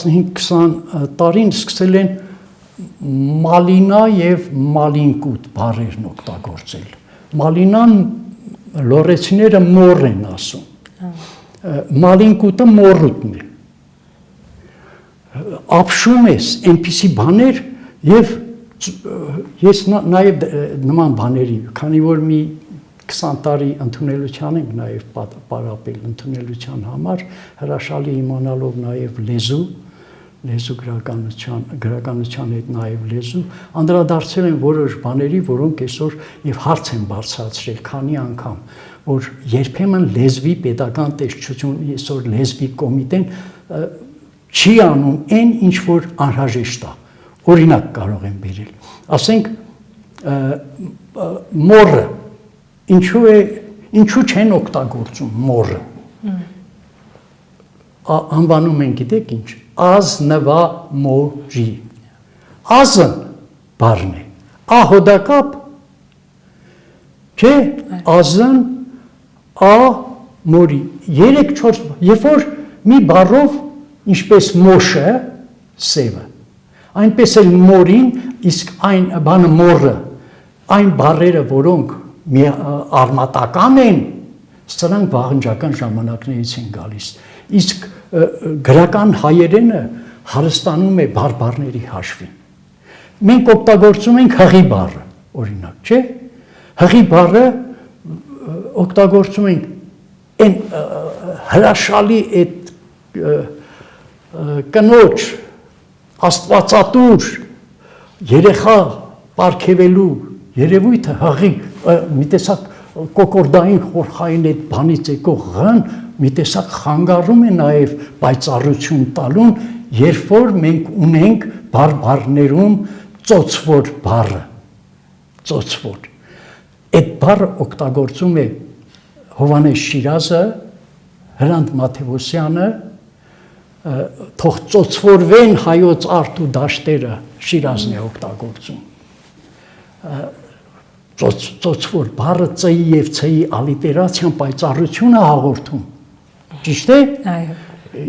15-20 տարին սկսել են մալինա եւ մալինկուտ բառերն օգտագործել։ Մալինան լորեցիները մոր են ասում։ Մալինկուտը մորուտն է։ Ապշում ես այնպիսի բաներ եւ ես նաեւ նման բաների, քանի որ մի 20 տարի ընդունելության ենք նաեւ պարապել ընդունելության համար, հրաշալի իմանալով նաեւ լեզու գրականության հետ նաեւ լեզու, անդրադարձել են որոշ բաների, որոնք այսօր եւ հարց են բարձրացրել քանի անգամ, որ երբեմն լեզվի պետական տեսչություն, այսօր լեզվի կոմիտեն չի անում այն, ինչ որ անհրաժեշտ է։ Օրինակ կարող են բերել։ Ասենք մորը ինչու չեն օգտագործում մորը։ Անվանում են գիտեք ինչ, ազնվամորի։ Ազն բառն է, ահոդակապ, չէ, ազն, մորի, 3-4, երբ որ մի բառով, ինչպես մոշը, սևը, այնպես էլ մորին, իսկ այն բանը մորը, այն բառերը, որոնք արմատական են, սրանք վաղնջական ժամանակներից են գալիս, իսկ գրական հայերենը հարստանում է բարբառների հաշվին։ Մենք օգտագործում ենք հղի բառը, օրինակ, չէ՞։ Հղի բառը օգտագործում ենք այն հրաշալի այդ կնոջ աստվածատուր երեխա պարգևելու երևույթը հղի մի տեսակ կոկորդային խորխային այդ բանից եկող ղն մի տեսակ խանգարում է նաև պայծառություն տալուն, երբ որ մենք ունենք բարբառներում ծոցվոր բառը, ծոցվոր։ Այդ բառը օգտագործում է Հովհաննես Շիրազը, Հրանտ Մաթևոսյանը, թող ծոցվորվեն հայոց արտ ու դաշտերը, Շիրազն է օգտագործում։ Ծոցվոր բառը ծ-ի եւ ց-ի ալիտերացիան պայծառություն է հաղորդում։ Ճիշտ է։ Այո։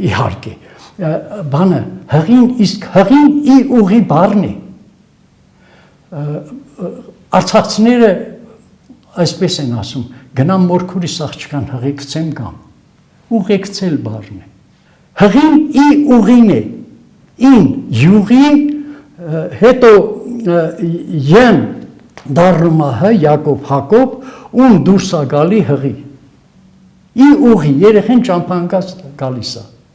Իհարկե։ Բանը հղին, իսկ հղին ի ուղի բառն է։ Արցախցիները այսպես են ասում, գնամ մորքուրիս աղջկան հղեկցեմ կամ։ Ուղեկցել բառն է։ Հղին ի ուղին է։ Ին յուղի, հետո յեն դառնում է հ Յակոբ Հակոբ, ում դուրս է գալի հղի։ Ի ուղի, երեխեն ճամփանկած գալիս է։